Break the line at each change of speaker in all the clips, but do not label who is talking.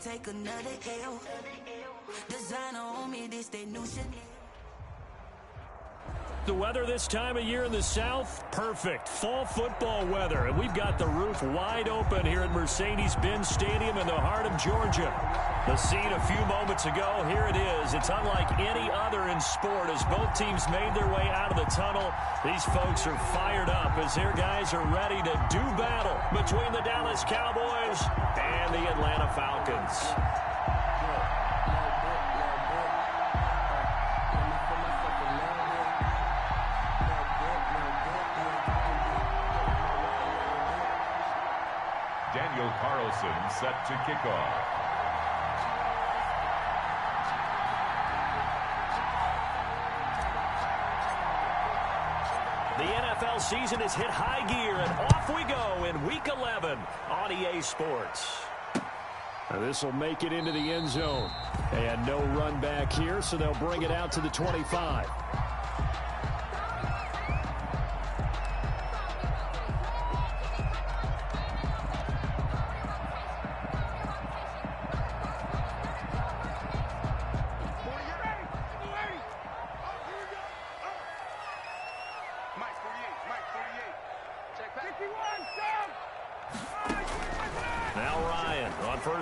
take another L. Designer on me, this they new Chanel.
The weather this time of year in the South, perfect. Fall football weather. And we've got the roof wide open here at Mercedes-Benz Stadium in the heart of Georgia. The scene a few moments ago, here it is. It's unlike any other in sport as both teams made their way out of the tunnel. These folks are fired up as their guys are ready to do battle between the Dallas Cowboys and the Atlanta Falcons.
Daniel Carlson set to kick off.
The NFL season has hit high gear, and off we go in Week 11 on EA Sports. This will make it into the end zone. And no run back here, so they'll bring it out to the 25.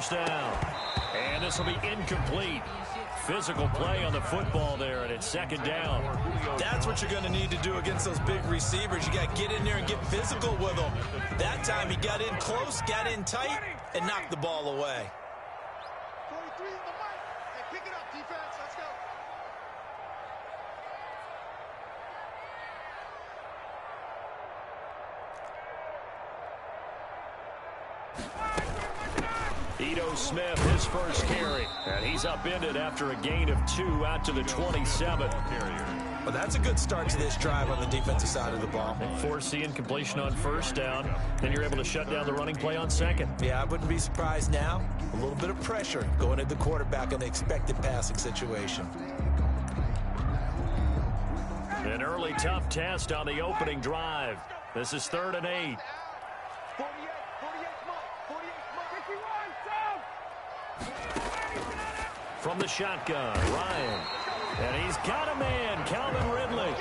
Down. And this will be incomplete. Physical play on the football there, and it's second down.
That's what you're going to need to do against those big receivers. You got to get in there and get physical with them. That time he got in close, got in tight, and knocked the ball away.
43 in the mic. Hey, pick it up, defense. Let's go.
Ito Smith, his first carry. And he's upended after a gain of 2 out to the 27.
Well, that's a good start to this drive on the defensive side of the ball.
Force the incompletion on first down. Then you're able to shut down the running play on second.
Yeah, I wouldn't be surprised now. A little bit of pressure going at the quarterback in the expected passing situation.
An early tough test on the opening drive. This is 3rd and 8. From the shotgun, Ryan. And he's got a man, Calvin Ridley.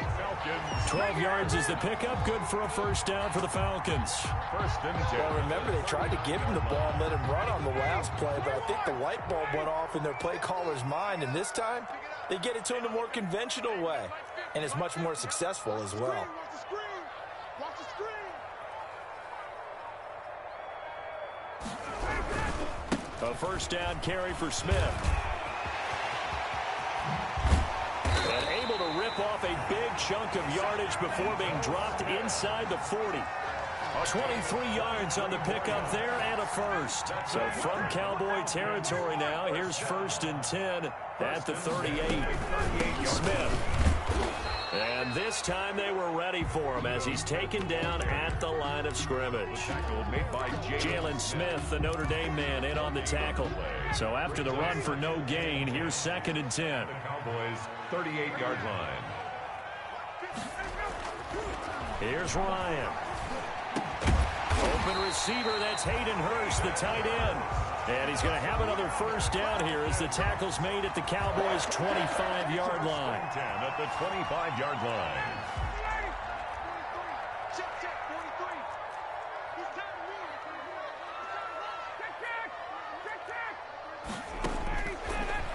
12 yards is the pickup, good for a first down for the Falcons.
Well, remember, they tried to give him the ball and let him run on the last play, but I think the light bulb went off in their play caller's mind, and this time, they get it to him the more conventional way, and it's much more successful as well.
A first down carry for Smith. And able to rip off a big chunk of yardage before being dropped inside the 40. 23 yards on the pickup there and a first. So from Cowboy territory now, here's 1st and 10 at the 38. Smith. And this time they were ready for him as he's taken down at the line of scrimmage. Jalen Smith, the Notre Dame man, in on the tackle. So after the run for no gain, here's 2nd and 10.
The Cowboys' 38-yard line.
Here's Ryan. Open receiver, that's Hayden Hurst, the tight end. And he's going to have another first down here as the tackle's made at the Cowboys' 25-yard line.
10 at the 25-yard line.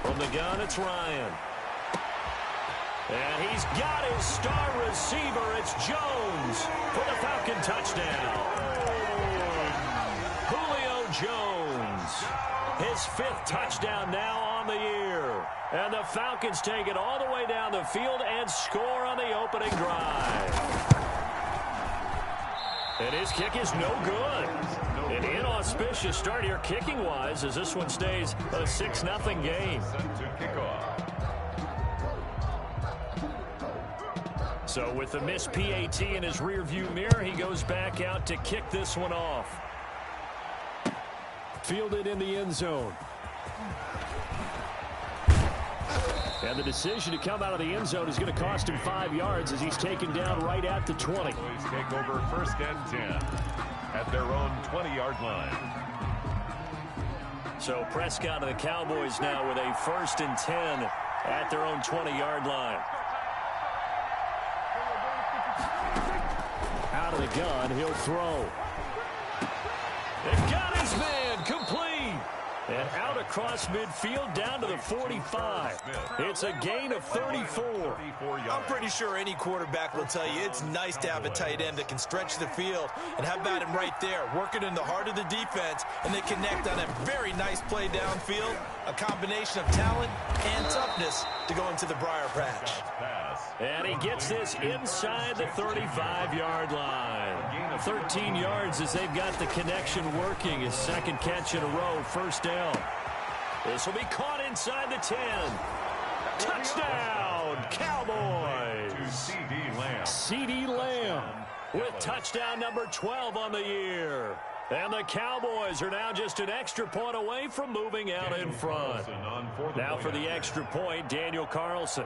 From the gun, it's Ryan. And he's got his star receiver. It's Jones for the Falcon touchdown. Julio Jones, his 5th touchdown now on the year. And the Falcons take it all the way down the field and score on the opening drive. And his kick is no good. An inauspicious start here kicking-wise as this one stays a 6-0 game. So with the missed PAT in his rearview mirror, he goes back out to kick this one off. Fielded in the end zone. And the decision to come out of the end zone is going to cost him 5 yards as he's taken down right at the 20.
Boys take over 1st and 10 at their own 20-yard line.
So Prescott and the Cowboys now with a 1st and 10 at their own 20-yard line. Out of the gun, he'll throw. They've got his man, complete. And out across midfield down to the 45. It's a gain of 34.
I'm pretty sure any quarterback will tell you it's nice to have a tight end that can stretch the field. And how about him right there, working in the heart of the defense, and they connect on a very nice play downfield. A combination of talent and toughness to go into the briar patch.
And he gets this inside the 35-yard line. 13 yards as they've got the connection working. His 2nd catch in a row, 1st down. This will be caught inside the 10. Touchdown, Cowboys. CeeDee Lamb with touchdown number 12 on the year. And the Cowboys are now just an extra point away from moving out in front. Now for the extra point, Daniel Carlson.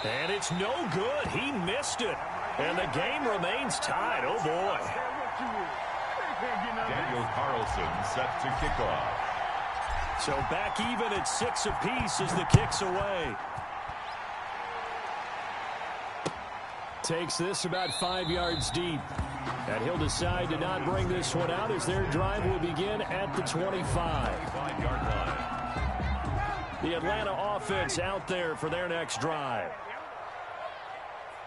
And it's no good. He missed it. And the game remains tied. Oh, boy.
Daniel Carlson set to kick off.
So back even at 6 apiece as the kick's away. Takes this about 5 yards deep. And he'll decide to not bring this one out as their drive will begin at the 25.
25-yard line.
The Atlanta offense out there for their next drive.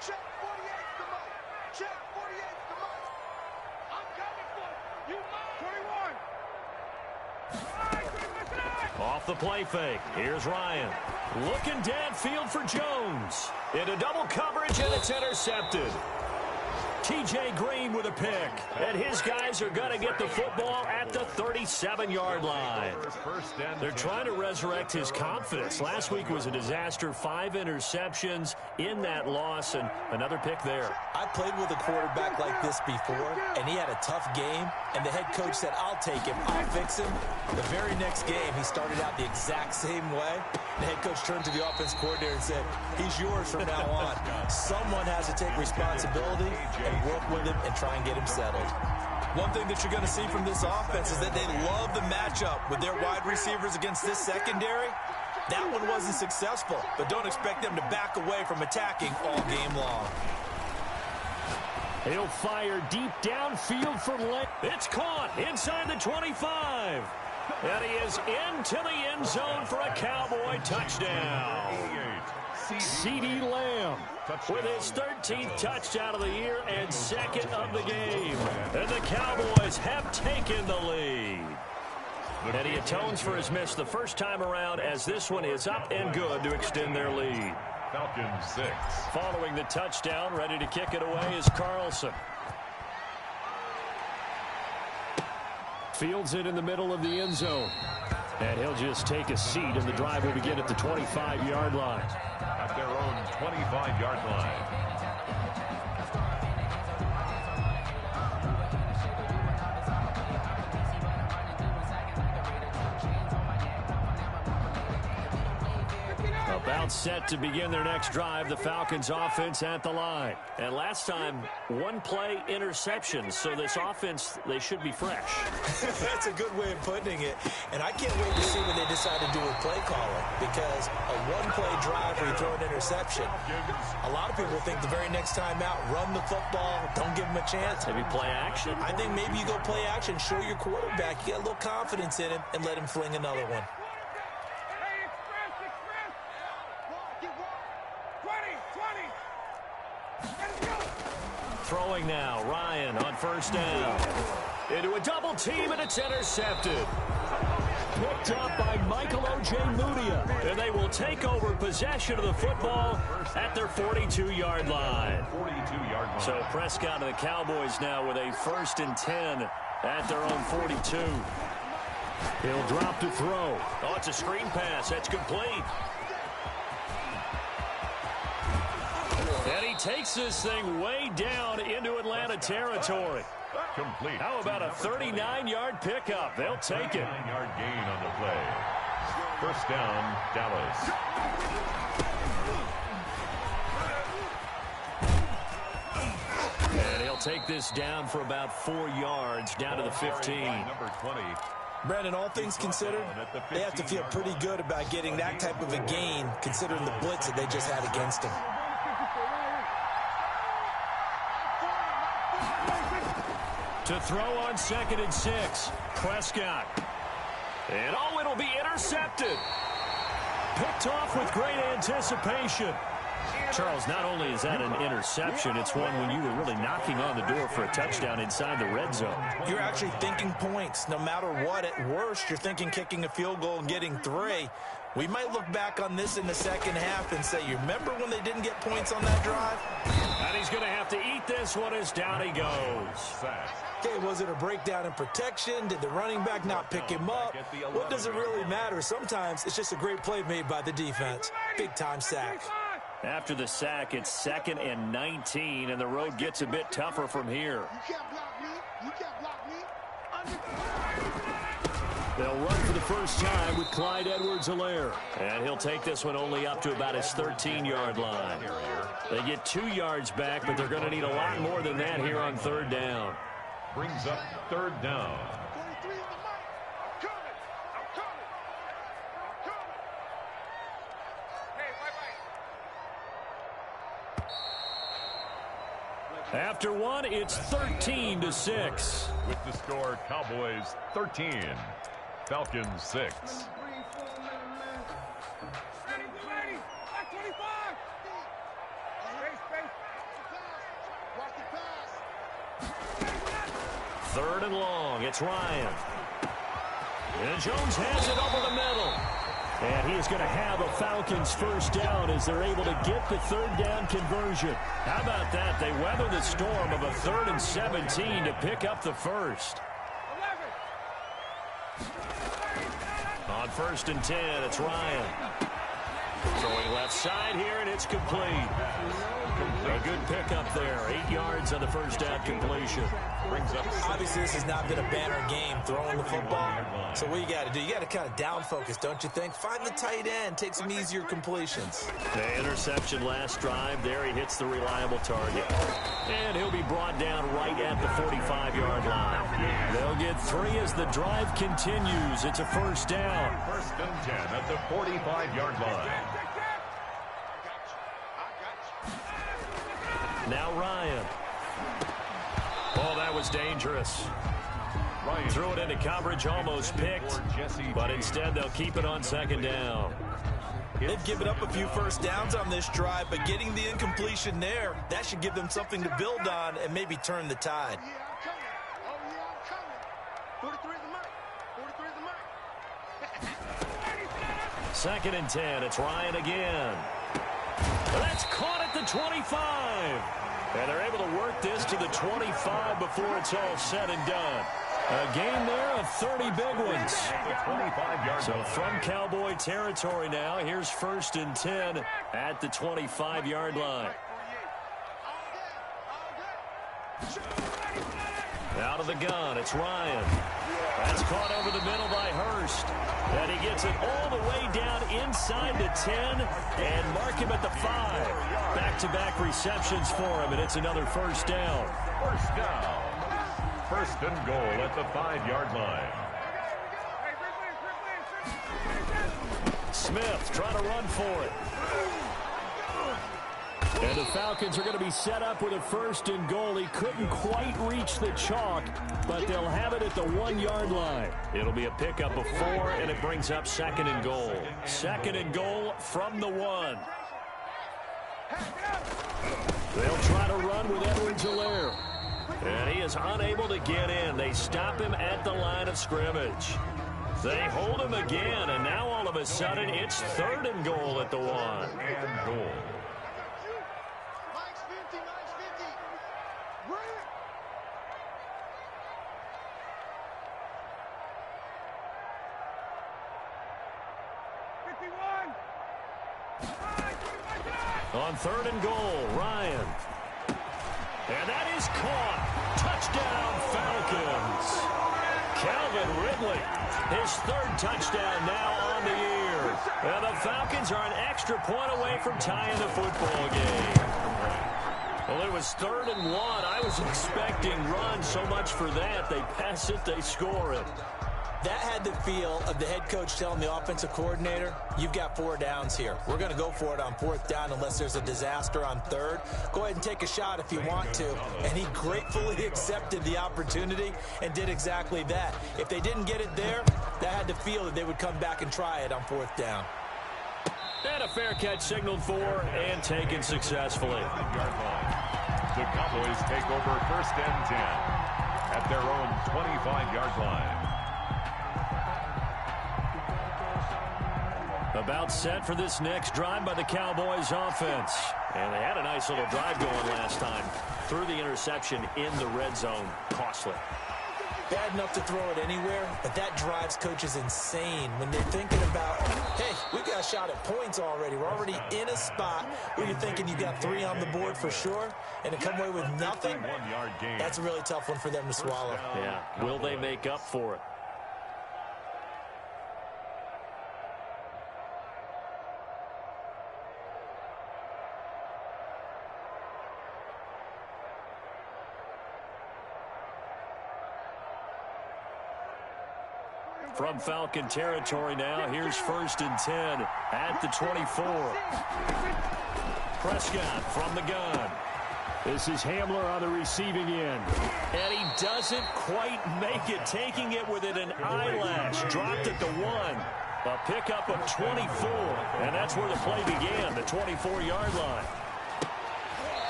Check 48 the mic. Check 48 the mic. I'm coming for you. You 21.
Off the play fake. Here's Ryan. Looking downfield for Jones. Into double coverage, and it's intercepted. T.J. Green with a pick. And his guys are going to get the football at the 37-yard line. They're trying to resurrect his confidence. Last week was a disaster. 5 interceptions in that loss, and another pick there.
I played with a quarterback like this before, and he had a tough game, and the head coach said, I'll take him, I'll fix him. The very next game, he started out the exact same way. The head coach turned to the offense coordinator and said, he's yours from now on. Someone has to take responsibility and work with him and try and get him settled. One thing that you're going to see from this offense is that they love the matchup with their wide receivers against this secondary. That one wasn't successful, but don't expect them to back away from attacking all game long.
He'll fire deep downfield for length. It's caught inside the 25. And he is into the end zone for a Cowboy touchdown. CeeDee Lamb with his 13th touchdown of the year and 2nd of the game. And the Cowboys have taken the lead. And he atones for his miss the first time around as this one is up and good to extend their lead.
Falcons 6.
Following the touchdown, ready to kick it away is Carlson. Fields it in the middle of the end zone. And he'll just take a seat, and the drive will begin at the 25-yard line.
At their own 25-yard line.
About set to begin their next drive, the Falcons offense at the line. And last time, 1-play interception, so this offense, they should be fresh.
That's a good way of putting it. And I can't wait to see what they decide to do with play calling, because a 1-play drive where you throw an interception, a lot of people think the very next time out, run the football, don't give them a chance.
Maybe play action?
I think maybe you go play action, show your quarterback, you get a little confidence in him, and let him fling another one.
Throwing now, Ryan on first down. Into a double team, and it's intercepted. Picked up by Michael O.J. Mudia. And they will take over possession of the football at their 42-yard line.
42-yard line.
So Prescott and the Cowboys now with a 1st and 10 at their own 42. He'll drop to throw. Oh, it's a screen pass. That's complete. And he takes this thing way down into Atlanta territory.
Complete.
How about a 39-yard pickup? They'll take it.
9-yard gain on the play. First down, Dallas.
take this down for about 4 yards, down to the 15.
Number 20.
Brandon, all things considered, they have to feel pretty good about getting that type of a gain, considering the blitz that they just had against them.
To throw on 2nd and 6, Prescott. And it'll be intercepted. Picked off with great anticipation. Charles, not only is that an interception, it's one when you were really knocking on the door for a touchdown inside the red zone.
You're actually thinking points. No matter what, at worst, you're thinking kicking a field goal and getting 3. We might look back on this in the second half and say, you remember when they didn't get points on that drive?
And he's going to have to eat this one as down he goes.
Okay, was it a breakdown in protection? Did the running back not pick him up? What does it really matter? Sometimes it's just a great play made by the defense. Big-time sack.
After the sack, it's 2nd and 19, and the road gets a bit tougher from here.
You can't block me. You can't block me.
They'll run for the first time with Clyde Edwards-Helaire. And he'll take this one only up to about his 13-yard line. They get 2 yards back, but they're going to need a lot more than that here on 3rd down.
Brings up 3rd down.
23 in the mic. I'm coming. I'm coming. I'm coming. Hey, bye-bye.
After one, it's 13-6.
With the score, Cowboys 13, Falcons 6.
Ready, 25. Space. Watch the pass.
3rd and long, it's Ryan. And Jones has it over the middle. And he is going to have a Falcons first down as they're able to get the 3rd down conversion. How about that? They weather the storm of a 3rd and 17 to pick up the first.
11.
On 1st and 10, it's Ryan. Throwing left side here, and it's complete. A good pickup there. 8 yards on the first down completion.
Obviously, this has not been a banner game throwing the football. So what you got to do, you got to kind of down focus, don't you think? Find the tight end, take some easier completions.
The interception last drive. There he hits the reliable target. And he'll be brought down right at the 45-yard line. They'll get 3 as the drive continues. It's a first down.
1st and 10 at the 45-yard line.
Now Ryan. Oh, that was dangerous.
Ryan
Threw it into coverage, almost picked, but instead they'll keep it on 2nd down.
They've given up a few first downs on this drive, but getting the incompletion there, that should give them something to build on and maybe turn the tide.
Oh, yeah, I'm coming. 43 in the mic. 43 in the mic.
2nd and 10, it's Ryan again. That's caught at the 25. And they're able to work this to the 25 before it's all said and done. A game there of 30 big ones. So from Cowboy territory now, here's 1st and 10 at the 25-yard line. Out of the gun, it's Ryan. That's caught over the middle by Hurst. And he gets it all the way down inside the 10 and mark him at the 5. Back-to-back receptions for him, and it's another first down.
First down. 1st and goal at the 5-yard line.
Smith trying to run for it. And the Falcons are going to be set up with a 1st and goal. He couldn't quite reach the chalk, but they'll have it at the 1-yard line. It'll be a pickup of 4, and it brings up 2nd and goal. 2nd and goal from the 1. They'll try to run with Edwards-Helaire. And he is unable to get in. They stop him at the line of scrimmage. They hold him again, and now all of a sudden it's 3rd and goal at the 1.
And goal.
Mike's 50, Mike's 50. Bring it.
On 3rd and goal, Ryan. And that is caught. Touchdown, Falcons. Calvin Ridley, his 3rd touchdown now on the year. And the Falcons are an extra point away from tying the football game. Well, it was 3rd and 1. I was expecting runs. So much for that. They pass it, they score it.
That had the feel of the head coach telling the offensive coordinator, you've got 4 downs here. We're going to go for it on 4th down unless there's a disaster on 3rd. Go ahead and take a shot if you want to. And he gratefully accepted the opportunity and did exactly that. If they didn't get it there, that had the feel that they would come back and try it on 4th down.
And a fair catch signaled for and taken successfully.
The Cowboys take over 1st and 10 at their own 25-yard line.
About set for this next drive by the Cowboys offense. And they had a nice little drive going last time. Threw the interception in the red zone. Costly.
Bad enough to throw it anywhere, but that drives coaches insane when they're thinking about, hey, we've got a shot at points already. We're already in a spot where you're thinking you got 3 on the board for sure, and to come away with nothing, that's a really tough one for them to swallow.
Yeah, will they make up for it? From Falcon territory now, here's 1st and 10 at the 24. Prescott from the gun. This is Hamler on the receiving end. And he doesn't quite make it, taking it within an eyelash. Dropped at the 1. A pickup of 24. And that's where the play began, the 24-yard line.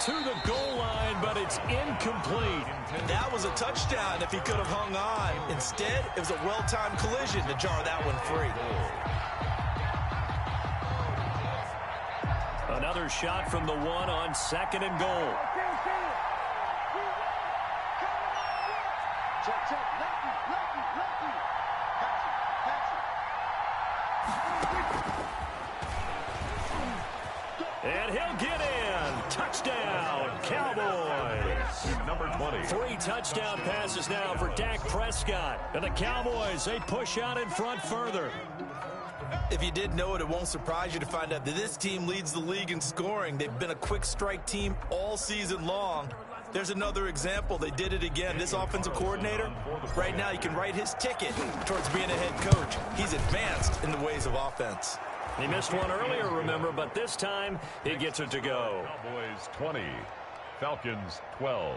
To the goal line, but it's incomplete.
That was a touchdown if he could have hung on. Instead, it was a well-timed collision to jar that one free.
Another shot from the 1 on 2nd and goal.
Check, check. Lefty.
And he'll get in. Touchdown, Cowboys.
Number 20.
3 touchdown passes now for Dak Prescott. And the Cowboys, they push out in front further.
If you did know it, it won't surprise you to find out that this team leads the league in scoring. They've been a quick strike team all season long. There's another example. They did it again. This offensive coordinator, right now, you can write his ticket towards being a head coach. He's advanced in the ways of offense.
He missed one earlier, remember, but this time he gets it to go.
Cowboys 20, Falcons 12.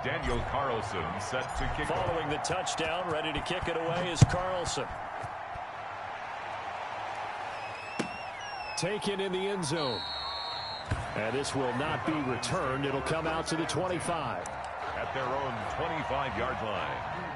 Daniel Carlson set to kick.
Following the touchdown, ready to kick it away is Carlson. Taken in the end zone. And this will not be returned. It'll come out to the 25.
At their own 25-yard line.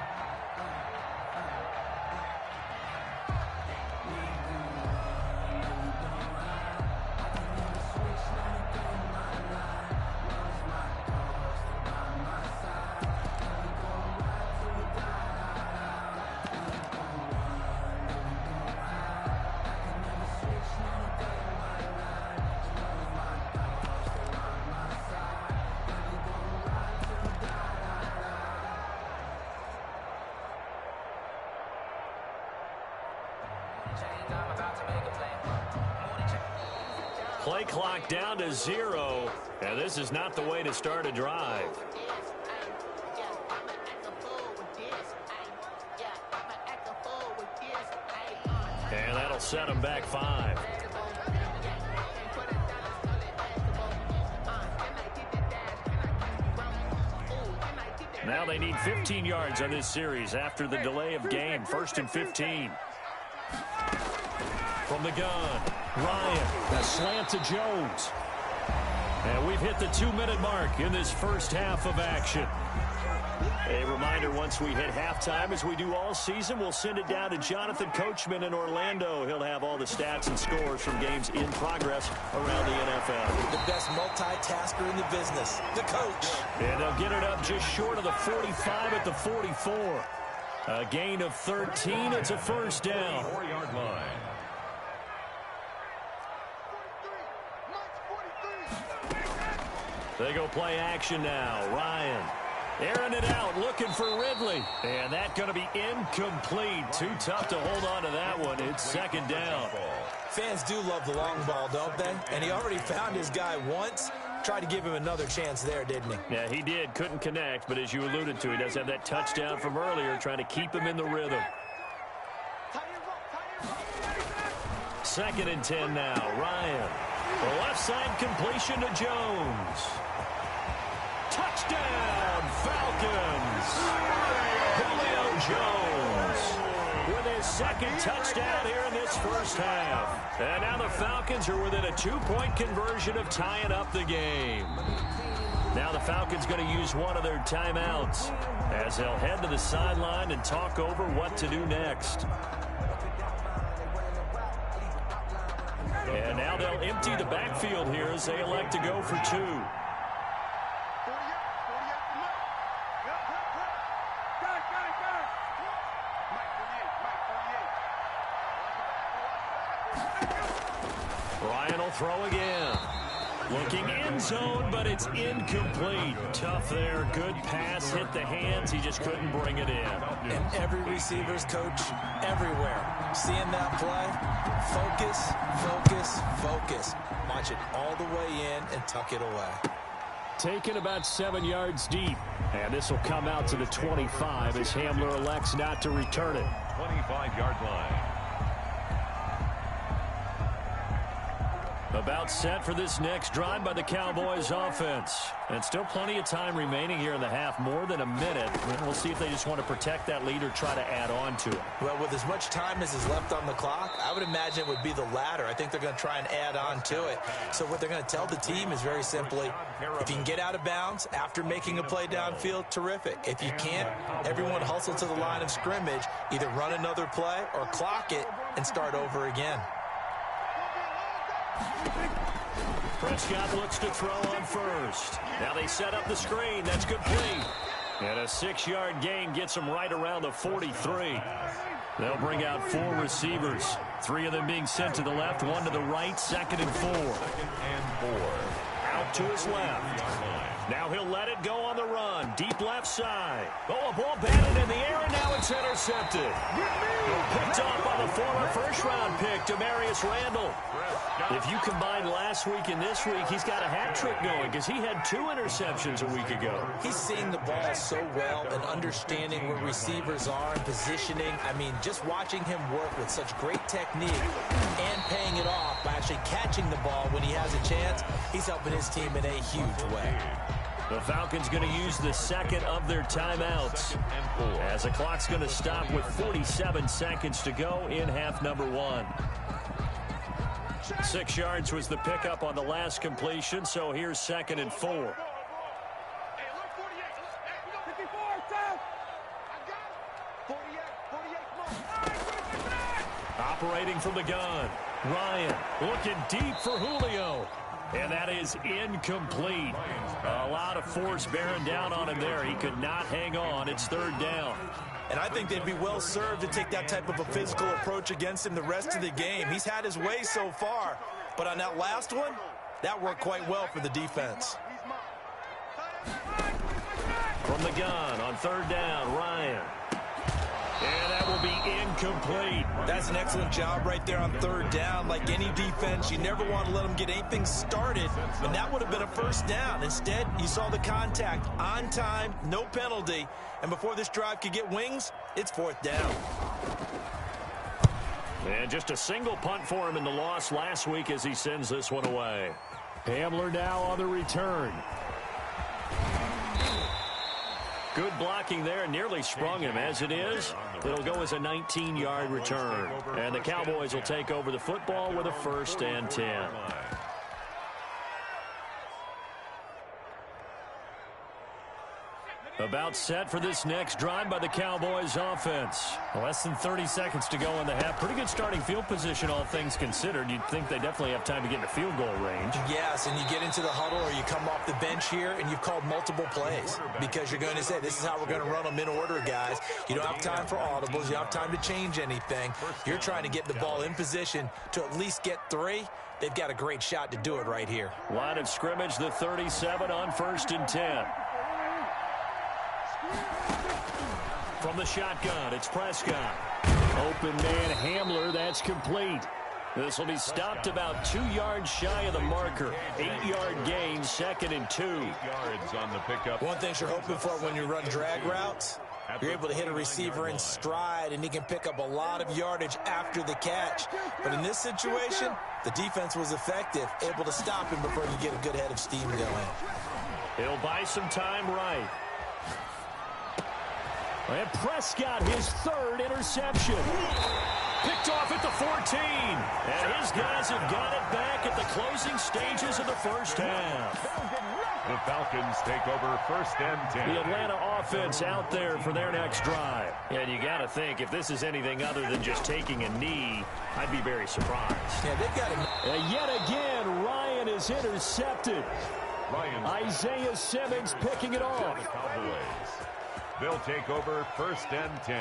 Play clock down to 0, and this is not the way to start a drive. And that'll set them back 5. Now they need 15 yards on this series after the delay of game. 1st and 15. From the gun, Ryan, a slant to Jones. And we've hit the 2-minute mark in this first half of action. A reminder, once we hit halftime, as we do all season, we'll send it down to Jonathan Coachman in Orlando. He'll have all the stats and scores from games in progress around the NFL.
The best multitasker in the business, the coach.
And they'll get it up just short of the 45 at the 44. A gain of 13. It's a first down.
4-yard line.
They go play action now. Ryan airing it out, looking for Ridley. And that's going to be incomplete. Too tough to hold on to that one. It's second down.
Fans do love the long ball, don't they? And he already found his guy once. Tried to give him another chance there, didn't he?
Yeah, he did. Couldn't connect, but as you alluded to, he does have that touchdown from earlier, trying to keep him in the rhythm. Second and 10 now. Ryan. The left side completion to Jones. Touchdown, Falcons. Julio Jones with his second touchdown here in this first half. And now the Falcons are within a 2-point conversion of tying up the game. Now the Falcons going to use one of their timeouts as they'll head to the sideline and talk over what to do next. And now they'll empty the backfield here as they elect to go for 2. Ryan will throw again. Looking end zone, but it's incomplete. Tough there. Good pass. Hit the hands. He just couldn't bring it in.
And every receiver's coach everywhere. Seeing that play, focus, focus, focus. Watch it all the way in and tuck it away.
Taken about 7 yards deep. And this will come out to the 25 as Hamler elects not to return it.
25-yard line.
About set for this next drive by the Cowboys offense. And still plenty of time remaining here in the half, more than a minute. And we'll see if they just want to protect that lead or try to add on to it.
Well, with as much time as is left on the clock, I would imagine it would be the latter. I think they're going to try and add on to it. So what they're going to tell the team is very simply, if you can get out of bounds after making a play downfield, terrific. If you can't, everyone hustle to the line of scrimmage, either run another play or clock it and start over again.
Prescott looks to throw on first. Now they set up the screen. That's complete. And a 6-yard gain gets them right around the 43. They'll bring out 4 receivers. 3 of them being sent to the left, 1 to the right, 2nd and 4.
2nd and 4.
Out to his left. Now he'll let it go on the run. Deep left side. Oh, a ball batted in the air, and now it's intercepted. Picked off by the former first-round pick, Demarius Randall. If you combine last week and this week, he's got a hat trick going because he had 2 interceptions a week ago.
He's seeing the ball so well and understanding where receivers are and positioning. I mean, just watching him work with such great technique and paying it off by actually catching the ball when he has a chance, he's helping his team in a huge way.
The Falcons going to use the second of their timeouts as the clock's going to stop with 47 seconds to go in half number 1. 6 yards was the pickup on the last completion, so here's 2nd and 4. Operating from the gun. Ryan looking deep for Julio. And that is incomplete. A lot of force bearing down on him there. He could not hang on. It's 3rd down.
And I think they'd be well served to take that type of a physical approach against him the rest of the game. He's had his way so far. But on that last one, that worked quite well for the defense.
From the gun on 3rd down, Ryan. And that will be incomplete.
That's an excellent job right there on 3rd down. Like any defense, you never want to let them get anything started, and that would have been a 1st down. Instead, you saw the contact on time, no penalty, and before this drive could get wings, it's 4th down.
And just a single punt for him in the loss last week as he sends this one away. Hamler now on the return. Good blocking there, nearly sprung him. As it is, it'll go as a 19-yard return. And the Cowboys will take over the football with a 1st and 10. About set for this next drive by the Cowboys offense. Less than 30 seconds to go in the half. Pretty good starting field position, all things considered. You'd think they definitely have time to get in the field goal range.
Yes, and you get into the huddle or you come off the bench here and you've called multiple plays because you're going to say, this is how we're going to run them in order, guys. You don't have time for audibles. You don't have time to change anything. You're trying to get the ball in position to at least get 3, they've got a great shot to do it right here.
Line of scrimmage, the 37 on 1st and 10. From the shotgun, it's Prescott. Open man Hamler, that's complete. This will be stopped about 2 yards shy of the marker. 8-yard gain, 2nd and 2.
8 yards on the pickup.
One thing you're hoping for when you run drag routes, you're able to hit a receiver in stride, and he can pick up a lot of yardage after the catch. But in this situation, the defense was effective, able to stop him before you get a good head of steam going.
He'll buy some time right. And Prescott, his 3rd interception. Picked off at the 14. And his guys have got it back at the closing stages of the first half.
The Falcons take over 1st and 10.
The Atlanta offense out there for their next drive. And you got to think, if this is anything other than just taking a knee, I'd be very surprised.
Yeah, they've got it.
And yet again, Ryan is intercepted. Isaiah Simmons picking it off.
The Cowboys. They'll take over 1st and 10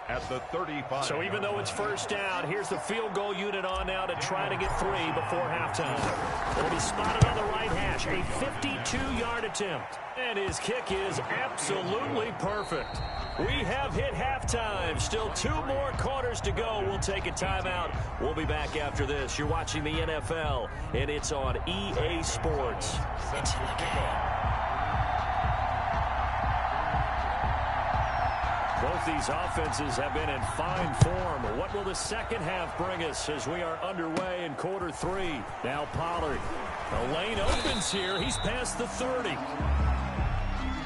at the 35.
So even though it's first down, here's the field goal unit on now to try to get 3 before halftime. It'll be spotted on the right hash, a 52-yard attempt. And his kick is absolutely perfect. We have hit halftime. Still 2 more quarters to go. We'll take a timeout. We'll be back after this. You're watching the NFL, and it's on EA Sports. It's in the game. Both these offenses have been in fine form. What will the second half bring us as we are underway in quarter 3? Now Pollard. The lane opens here. He's past the 30.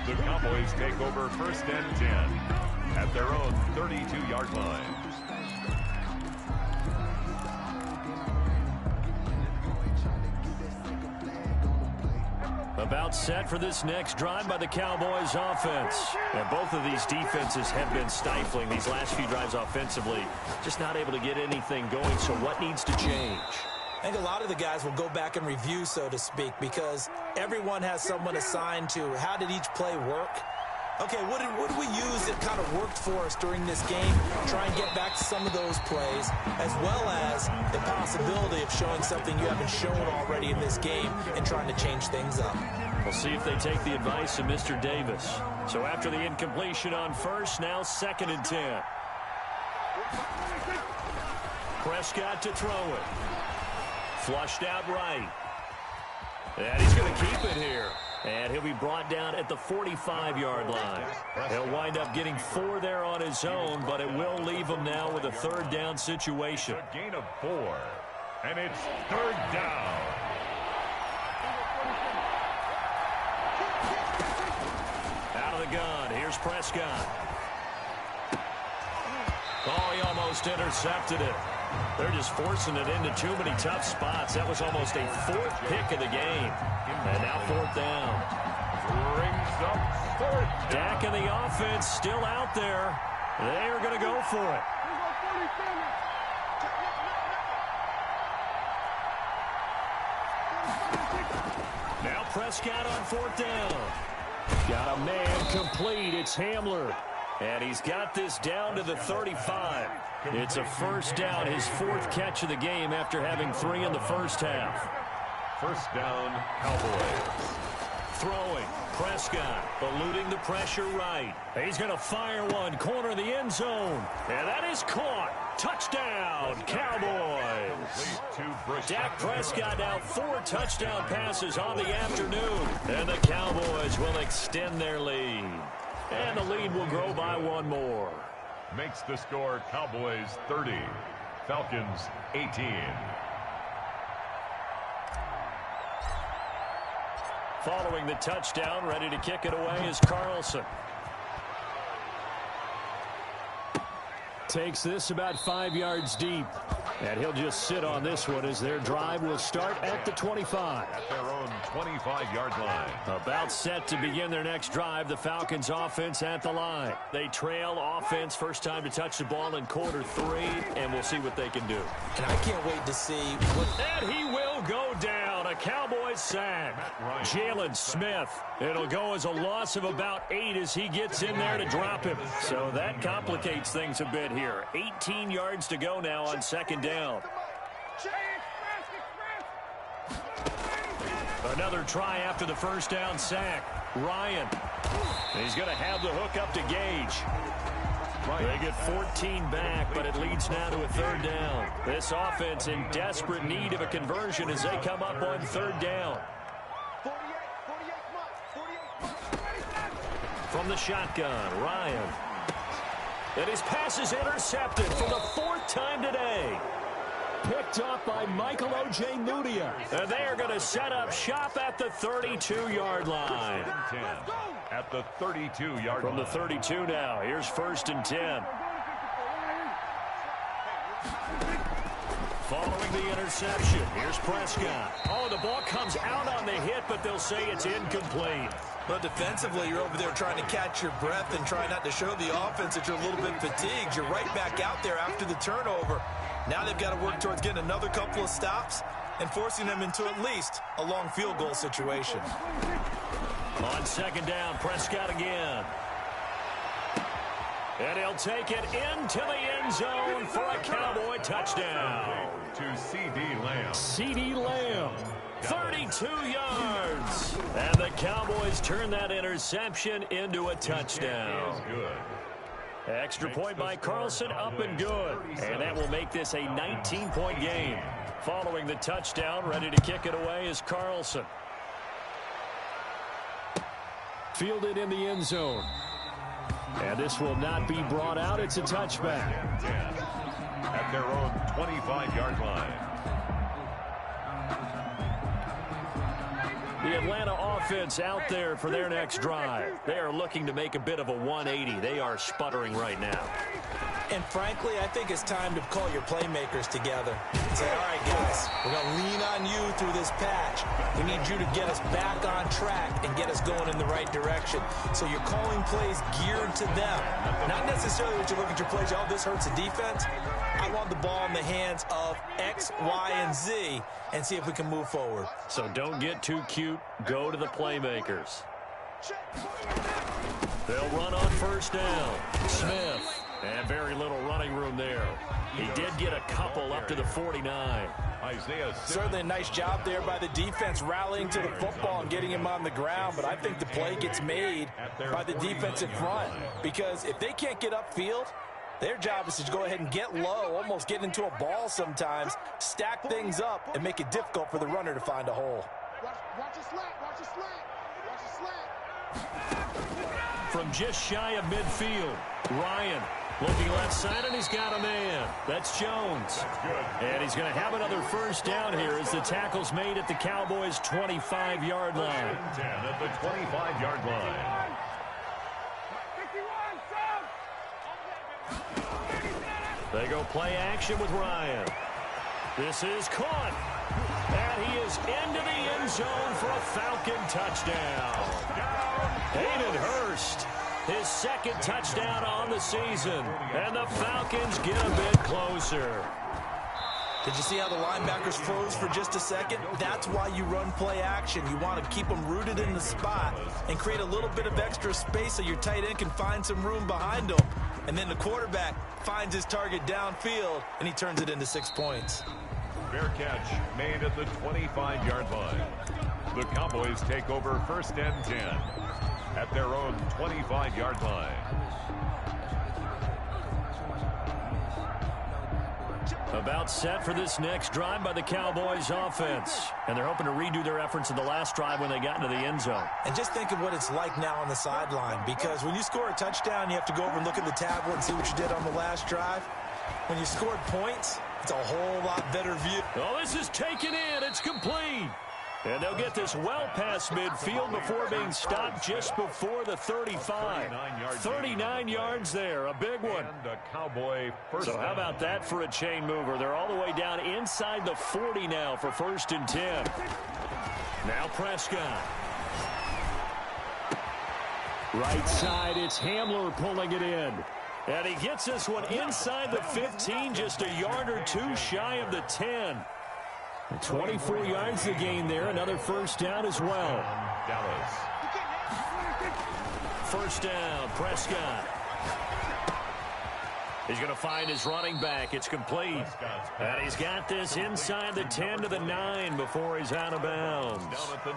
The Cowboys take over 1st and 10 at their own 32-yard line.
About set for this next drive by the Cowboys offense. And both of these defenses have been stifling these last few drives offensively. Just not able to get anything going, so what needs to change?
I think a lot of the guys will go back and review, so to speak, because everyone has someone assigned to how did each play work. Okay, what did we use that kind of worked for us during this game? Try and get back to some of those plays, as well as the possibility of showing something you haven't shown already in this game and trying to change things up.
We'll see if they take the advice of Mr. Davis. So after the incompletion on first, now 2nd and 10. Prescott to throw it. Flushed out right. And he's going to keep it here. And he'll be brought down at the 45-yard line. He'll wind up getting 4 there on his own, but it will leave him now with a 3rd down situation.
A gain of 4, and it's 3rd down.
Out of the gun, here's Prescott. Oh, he almost intercepted it. They're just forcing it into too many tough spots. That was almost a 4th pick of the game. And now 4th down.
Brings up 4th down.
Dak and the offense still out there. They're going to go for it. Now Prescott on 4th down. Got a man complete. It's Hamler. And he's got this down to the 35. It's a 1st down, his 4th catch of the game after having 3 in the first half.
1st down, Cowboys.
Throwing, Prescott, eluding the pressure right. He's going to fire one, corner of the end zone. And that is caught. Touchdown, Cowboys. Dak Prescott now 4 touchdown passes on the afternoon. And the Cowboys will extend their lead. And the lead will grow by 1 more.
Makes the score Cowboys 30, Falcons 18.
Following the touchdown, ready to kick it away is Carlson. Takes this about 5 yards deep. And he'll just sit on this one as their drive will start at the 25.
At their own 25-yard line.
About set to begin their next drive, the Falcons offense at the line. They trail offense, first time to touch the ball in quarter 3, and we'll see what they can do.
And I can't wait to see what...
And he will go down, a Cowboys sack. Jalen Smith. It'll go as a loss of about 8 as he gets in there to drop him. So that complicates things a bit here. 18 yards to go now on 2nd down. Another try after the first down sack. Ryan. He's going to have the hook up to Gage. They get 14 back, but it leads now to a third down. This offense in desperate need of a conversion as they come up on third down. From the shotgun, Ryan. And his pass is intercepted for the fourth time today. Picked up by Michael O.J. Mudia. And they are going to set up shop at the 32-yard line.
At the 32-yard line.
From the 32 now, here's 1st and 10. Following the interception, here's Prescott. Oh, the ball comes out on the hit, but they'll say it's incomplete.
But defensively, you're over there trying to catch your breath and try not to show the offense that you're a little bit fatigued. You're right back out there after the turnover. Now they've got to work towards getting another couple of stops and forcing them into at least a long field goal situation.
On second down, Prescott again. And he'll take it into the end zone for a Cowboy touchdown.
To C.D. Lamb.
C.D. Lamb. 32 yards. And the Cowboys turn that interception into a touchdown. Extra point by Carlson, up and good. And that will make this a 19-point game. Following the touchdown, ready to kick it away is Carlson. Fielded in the end zone. And this will not be brought out. It's a touchback.
At their own 25-yard line.
The Atlanta offense out there for their next drive. They are looking to make a bit of a 180. They are sputtering right now.
And frankly, I think it's time to call your playmakers together. Say, all right, guys, we're going to lean on you through this patch. We need you to get us back on track and get us going in the right direction. So you're calling plays geared to them. Not necessarily that you look at your plays, oh, this hurts the defense. I want the ball in the hands of X, Y, and Z and see if we can move forward.
So don't get too cute. Go to the playmakers. They'll run on first down. Smith. And very little running room there. He did get a couple up to the 49.
Certainly a nice job there by the defense rallying to the football and getting him on the ground, but I think the play gets made by the defensive front because if they can't get upfield, their job is to go ahead and get low, almost get into a ball sometimes, stack things up, and make it difficult for the runner to find a hole.
Watch a slant, watch a slant, watch a slant.
From just shy of midfield, Ryan looking left side, and he's got a man. That's Jones. And he's going to have another first down here as the tackle's made at the Cowboys' 25-yard line.
At the 25-yard line.
They go play action with Ryan. This is caught. And he is into the end zone for a Falcon touchdown. Hayden Hurst, his second touchdown on the season. And the Falcons get a bit closer.
Did you see how the linebackers froze for just a second? That's why you run play action. You want to keep them rooted in the spot and create a little bit of extra space so your tight end can find some room behind him. And then the quarterback finds his target downfield, and he turns it into 6 points.
Fair catch made at the 25-yard line. The Cowboys take over 1st and 10 at their own 25-yard line.
About set for this next drive by the Cowboys offense. And they're hoping to redo their efforts in the last drive when they got into the end zone.
And just think of what it's like now on the sideline, because when you score a touchdown, you have to go over and look at the tablet and see what you did on the last drive. When you scored points, it's a whole lot better view.
Oh, this is taken in. It's complete. And they'll get this well past midfield before being stopped just before the 35. 39 yards there, a big one. So how about that for a chain mover? They're all the way down inside the 40 now for 1st and 10. Now Prescott. Right side, it's Hamler pulling it in. And he gets this one inside the 15, just a yard or two shy of the 10. 24 yards to gain there. Another first down as well.
Dallas.
First down, Prescott. He's going to find his running back. It's complete. And he's got this inside the 10 to the 9 before he's out of bounds.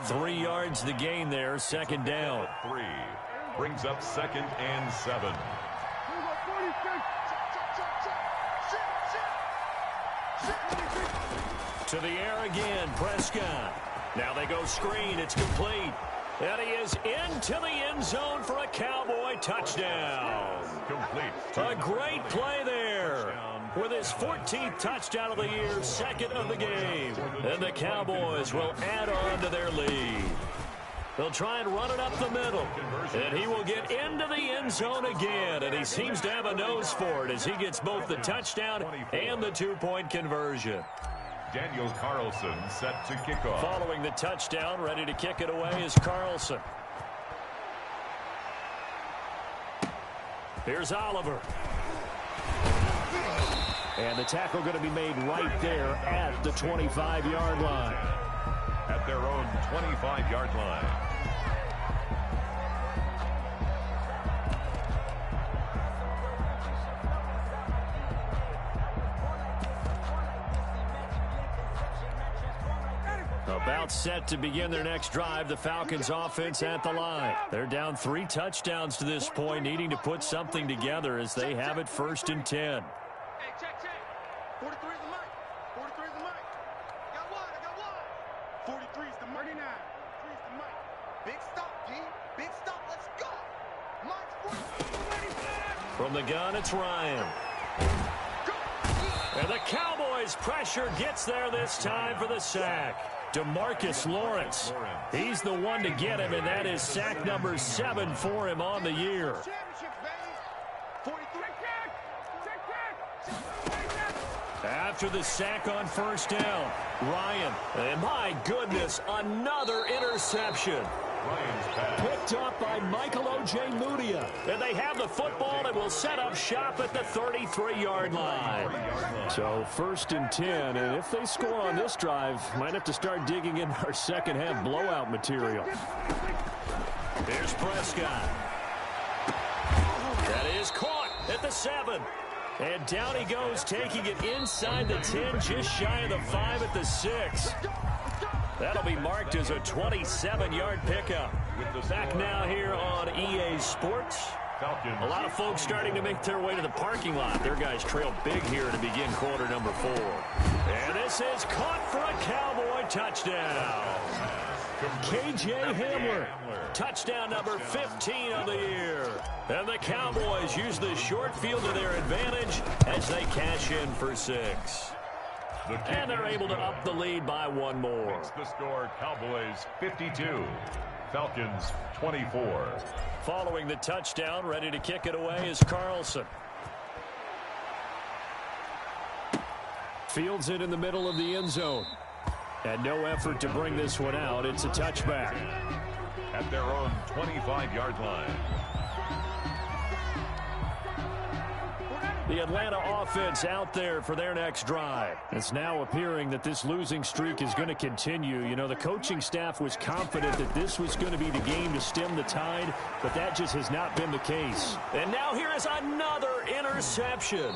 3 yards the gain there, second down.
3 brings up 2nd and 7.
To the air again, Prescott. Now they go screen. It's complete. And he is into the end zone for a Cowboy touchdown.
Complete.
A great play there. With his 14th touchdown of the year, 2nd of the game. And the Cowboys will add on to their lead. They'll try and run it up the middle. And he will get into the end zone again. And he seems to have a nose for it as he gets both the touchdown and the 2-point conversion.
Daniel Carlson set to kick off.
Following the touchdown, ready to kick it away is Carlson. Here's Oliver. And the tackle going to be made right there at the 25-yard line.
At their own 25-yard line.
About set to begin their next drive, the Falcons offense at the line. They're down 3 touchdowns to this point, needing to put something together as they have it 1st and 10.
Hey, check. 43 is the mic. 43 is the mic. I got one. 43 is the mic. 39. 43 is the mic. Big stop, G. Big stop. Let's go. Mike's 40.
From the gun, it's Ryan. And the Cowboys' pressure gets there this time for the sack. DeMarcus Lawrence. He's the one to get him, and that is sack number 7 for him on the year. After the sack on 1st down, Ryan. And my goodness, another interception. Picked up by Michael Ojemudia. And they have the football and will set up shop at the 33-yard line. So 1st and 10, and if they score on this drive, might have to start digging in our second-half blowout material. Here's Prescott. That is caught at the 7. And down he goes, taking it inside the 10, just shy of the 5 at the 6. That'll be marked as a 27-yard pickup. Back now here on EA Sports. A lot of folks starting to make their way to the parking lot. Their guys trail big here to begin quarter number 4. And this is caught for a Cowboy touchdown. KJ Hamler. Touchdown number 15 of the year. And the Cowboys use the short field to their advantage as they cash in for 6. And they're able to up the lead by 1 more.
It's the score, Cowboys 52, Falcons 24.
Following the touchdown, ready to kick it away is Carlson. Fields it in the middle of the end zone. And no effort to bring this one out. It's a touchback.
At their own 25-yard line.
The Atlanta offense out there for their next drive. It's now appearing that this losing streak is going to continue. You know, the coaching staff was confident that this was going to be the game to stem the tide, but that just has not been the case. And now here is another interception.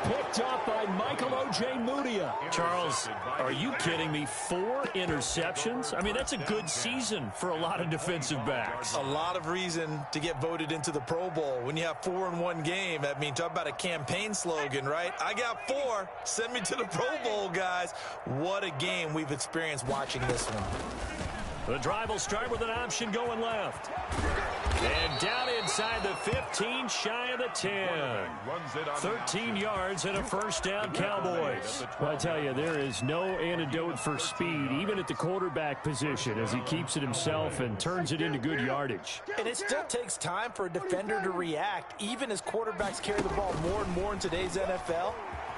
Picked up by Michael Ojemudia. Charles, are you kidding me? 4 interceptions? I mean, that's a good season for a lot of defensive backs.
A lot of reason to get voted into the Pro Bowl. When you have 4 in one game, I mean, talk about a campaign slogan, right? I got 4. Send me to the Pro Bowl, guys. What a game we've experienced watching this one.
The drive will start with an option going left. And down inside the 15, shy of the 10. 13 yards and a 1st down, Cowboys. Well, I tell you, there is no antidote for speed, even at the quarterback position, as he keeps it himself and turns it into good yardage.
And it still takes time for a defender to react, even as quarterbacks carry the ball more and more in today's NFL.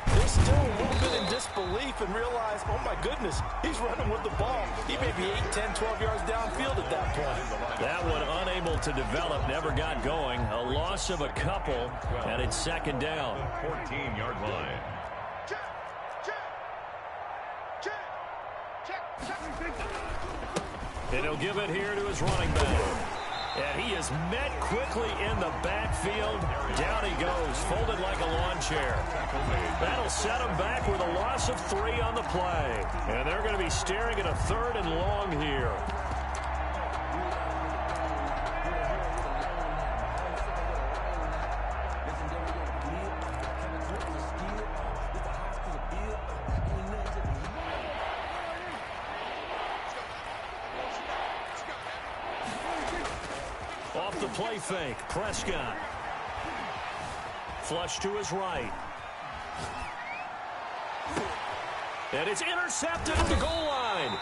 They're still a little bit in disbelief and realize, oh my goodness, he's running with the ball. He may be 8, 10, 12 yards downfield at that point.
That one unable to develop, never got going. A loss of a couple, and it's 2nd down.
14-yard line.
And he'll give it here to his running back. And he is met quickly in the backfield. Down he goes, folded like a lawn chair. That'll set him back with a loss of 3 on the play. And they're going to be staring at a 3rd and long here. Off the play fake, Prescott. Flush to his right. And it's intercepted at the goal line.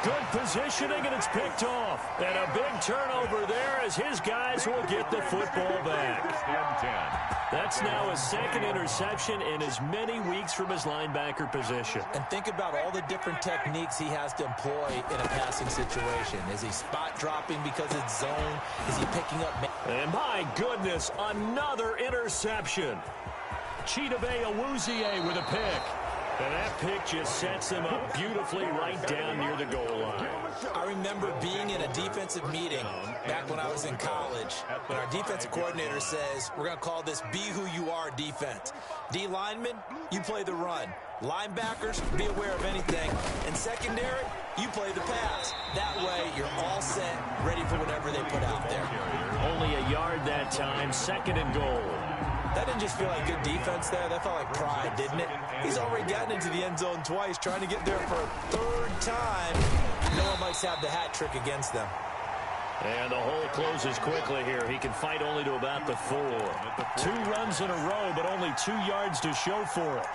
Good positioning, and it's picked off. And a big turnover there as his guys will get the football back. That's now his 2nd interception in as many weeks from his linebacker position.
And think about all the different techniques he has to employ in a passing situation. Is he spot dropping because it's zone? Is he picking up?
And my goodness, another interception. Chidobe Awuzie with a pick. And that pick just sets him up beautifully right down near the goal line.
I remember being in a defensive meeting back when I was in college, when our defensive coordinator says, we're going to call this Be Who You Are defense. D linemen, you play the run. Linebackers, be aware of anything. And secondary, you play the pass. That way, you're all set, ready for whatever they put out there.
Only a yard that time, 2nd and goal.
That didn't just feel like good defense there. That felt like pride, didn't it? He's already gotten into the end zone twice, trying to get there for a 3rd time. No one likes to have the hat trick against them.
And the hole closes quickly here. He can fight only to about the 4. 2 runs in a row, but only 2 yards to show for it.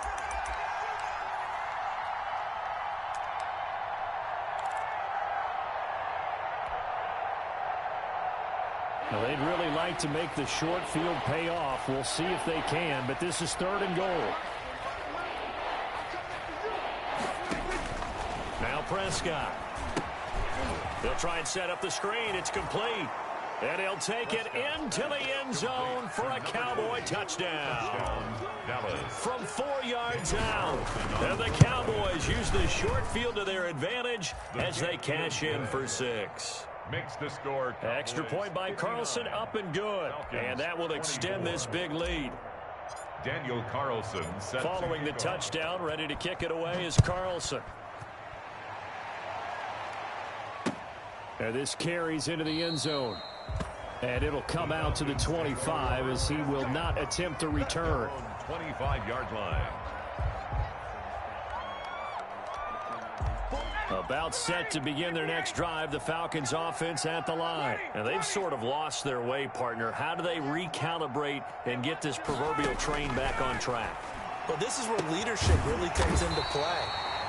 Now, they'd really like to make the short field pay off. We'll see if they can, but this is 3rd and goal. Now Prescott. They'll try and set up the screen. It's complete. And he'll take it into the end zone for a Cowboy touchdown. From 4 yards out. And the Cowboys use the short field to their advantage as they cash in for 6.
Makes the score.
Extra point by Carlson, up and good. And that will extend this big lead.
Daniel Carlson set
following the touchdown, ready to kick it away is Carlson. And this carries into the end zone. And it'll come out to the 25 as he will not attempt to return.
25-yard line.
About set to begin their next drive, the Falcons offense at the line. And they've sort of lost their way, partner. How do they recalibrate and get this proverbial train back on track?
Well, this is where leadership really comes into play.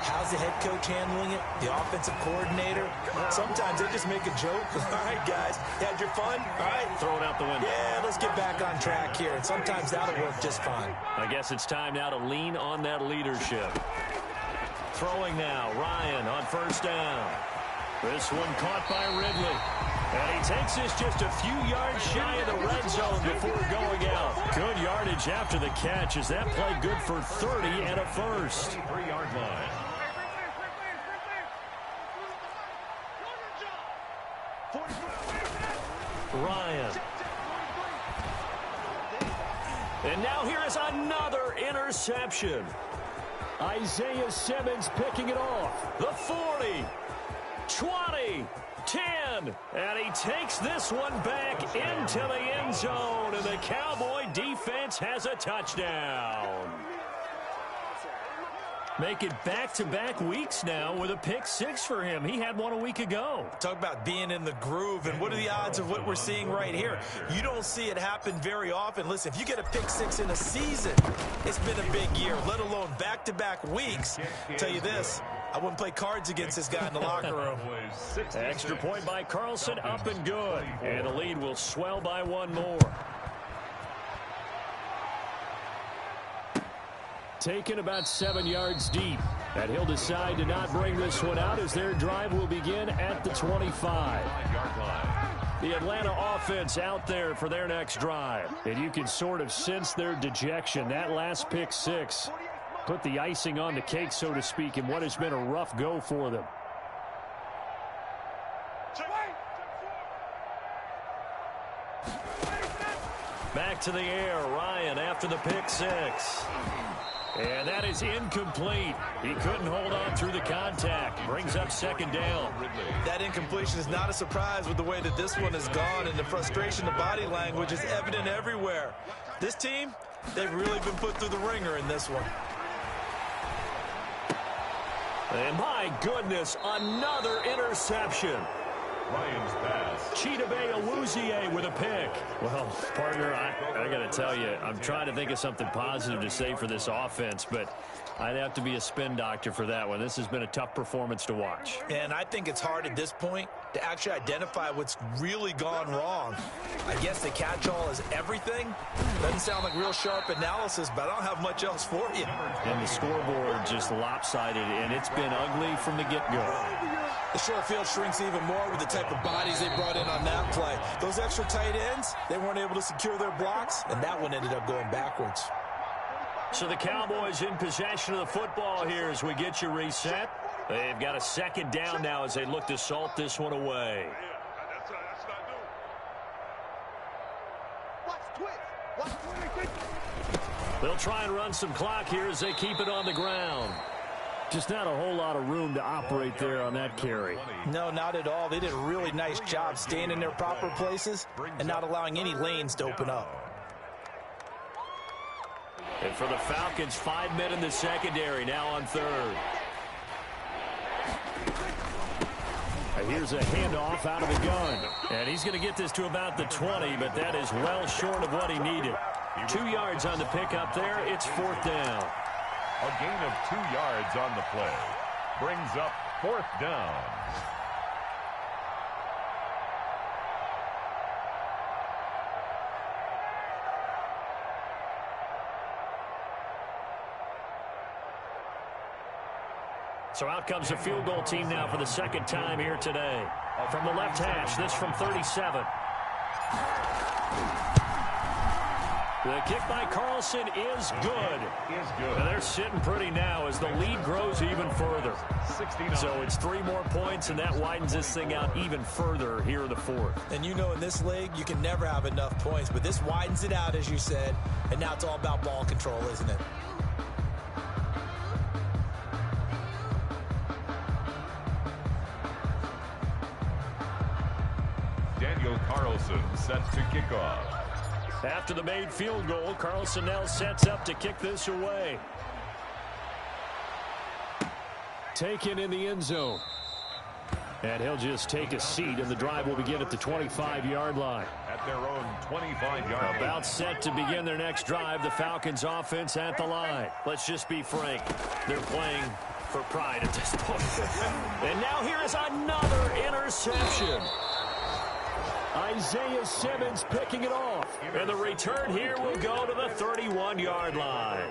How's the head coach handling it? The offensive coordinator? Sometimes they just make a joke. All right, guys, you had your fun? All right.
Throw it out the window.
Yeah, let's get back on track here. And sometimes that'll work just fine.
I guess it's time now to lean on that leadership. Throwing now, Ryan on 1st down. This one caught by Ridley. And he takes this just a few yards shy of the red zone before going out. Good yardage after the catch. Is that play good for 30 and a 1st?
3-yard line.
Ryan. And now here is another interception. Isaiah Simmons picking it off. The 40, 20, 10. And he takes this one back into the end zone. And the Cowboy defense has a touchdown. Make it back-to-back weeks now with a pick 6 for him. He had one a week ago.
Talk about being in the groove, and what are the odds of what we're seeing right here? You don't see it happen very often. Listen, if you get a pick 6 in a season, it's been a big year, let alone back-to-back weeks. I'll tell you this, I wouldn't play cards against this guy in the locker room.
Extra point by Carlson, up and good. And the lead will swell by 1 more. Taken about 7 yards deep. And he'll decide to not bring this one out as their drive will begin at the 25. The Atlanta offense out there for their next drive. And you can sort of sense their dejection. That last pick 6 put the icing on the cake, so to speak, in what has been a rough go for them. Back to the air, Ryan after the pick six. And that is incomplete. He couldn't hold on through the contact. Brings up second down.
That incompletion is not a surprise with the way that this one has gone, and the frustration, the body language is evident everywhere. This team, they've really been put through the ringer in this one.
And my goodness, another interception.
Ryan's pass.
Chidobe Awuzie with a pick. Well, partner, I got to tell you, I'm trying to think of something positive to say for this offense, but I'd have to be a spin doctor for that one. This has been a tough performance to watch.
And I think it's hard at this point to actually identify what's really gone wrong. I guess the catch-all is everything. Doesn't sound like real sharp analysis, but I don't have much else for you.
And the scoreboard just lopsided, and it's been ugly from the get-go.
The short field shrinks even more with the type of bodies they brought in on that play. Those extra tight ends, they weren't able to secure their blocks, and that one ended up going backwards.
So the Cowboys in possession of the football here as we get you reset. They've got a second down now as they look to salt this one away. They'll try and run some clock here as they keep it on the ground. Just not a whole lot of room to operate there on that carry.
No, not at all. They did a really nice job staying in their proper places and not allowing any lanes to open up.
And for the Falcons, 5 men in the secondary, now on third. And here's a handoff out of the gun. And he's going to get this to about the 20, but that is well short of what he needed. 2 yards on the pickup there. It's fourth down.
A gain of 2 yards on the play. Brings up fourth down.
So out comes the field goal team now for the second time here today. From the left hash, this from 37. The kick by Carlson is good. And they're sitting pretty now as the lead grows even further. So it's 3 more points, and that widens this thing out even further here in the fourth.
And you know in this league, you can never have enough points, but this widens it out, as you said, and now it's all about ball control, isn't it?
Daniel Carlson set to kick off.
After the made field goal, Carlson now sets up to kick this away. Taken in the end zone. And he'll just take a seat, and the drive will begin at the 25-yard line.
At their own 25-yard line.
About set to begin their next drive, the Falcons offense at the line. Let's just be frank. They're playing for pride at this point. And now here is another interception. Isaiah Simmons picking it off. And the return here will go to the 31-yard line.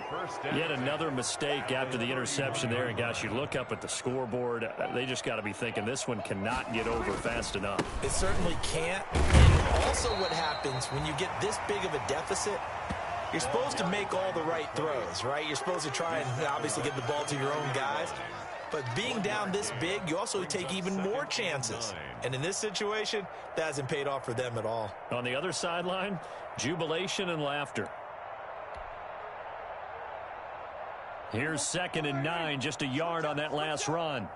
Yet another mistake after the interception there. And, gosh, you look up at the scoreboard, they just got to be thinking this one cannot get over fast enough.
It certainly can't. And also what happens when you get this big of a deficit, you're supposed to make all the right throws, right? You're supposed to try and obviously get the ball to your own guys. But being down this big, you also take even more chances. And in this situation, that hasn't paid off for them at all.
On the other sideline, jubilation and laughter. Here's 2nd and 9, just a yard on that last run.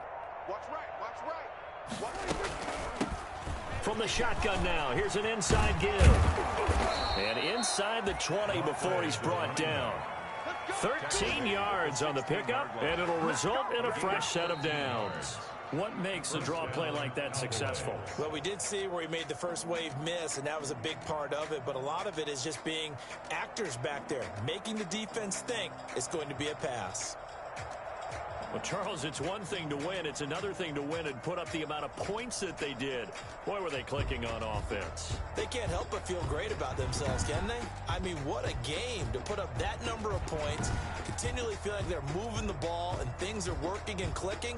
Watch right, watch right.
From the shotgun now, here's an inside give. And inside the 20 before he's brought down. 13 yards on the pickup, and it'll result in a fresh set of downs. What makes a draw play like that successful?
Well, we did see where he made the first wave miss, and that was a big part of it. But a lot of it is just being actors back there, making the defense think it's going to be a pass.
Well, Charles, it's one thing to win. It's another thing to win and put up the amount of points that they did. Boy, were they clicking on offense.
They can't help but feel great about themselves, can they? I mean, what a game to put up that number of points, continually feel like they're moving the ball and things are working and clicking.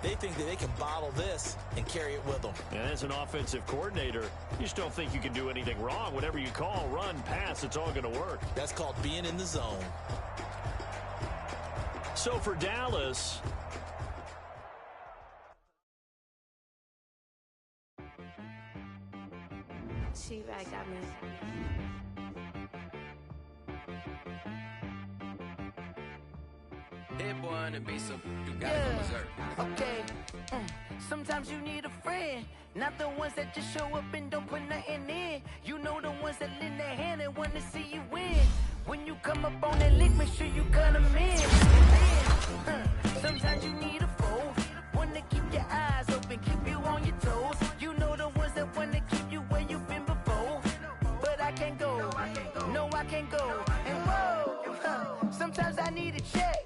They think that they can bottle this and carry it with them.
And as an offensive coordinator, you just don't think you can do anything wrong. Whatever you call, run, pass, it's all going to work.
That's called being in the zone.
So for Dallas,
She right got me. hit boy on the beat, so you gotta go berserk.
Okay. Sometimes you need a friend, not the ones that just show up and don't put nothing in. You know the ones that lend their hand and wanna see you win. When you come up on that lick, make sure you cut them in. Sometimes you need a foe, one to keep your eyes open, keep you on your toes. You know the ones that wanna keep you where you've been before. But I can't go, no I can't go. And whoa, sometimes I need a check.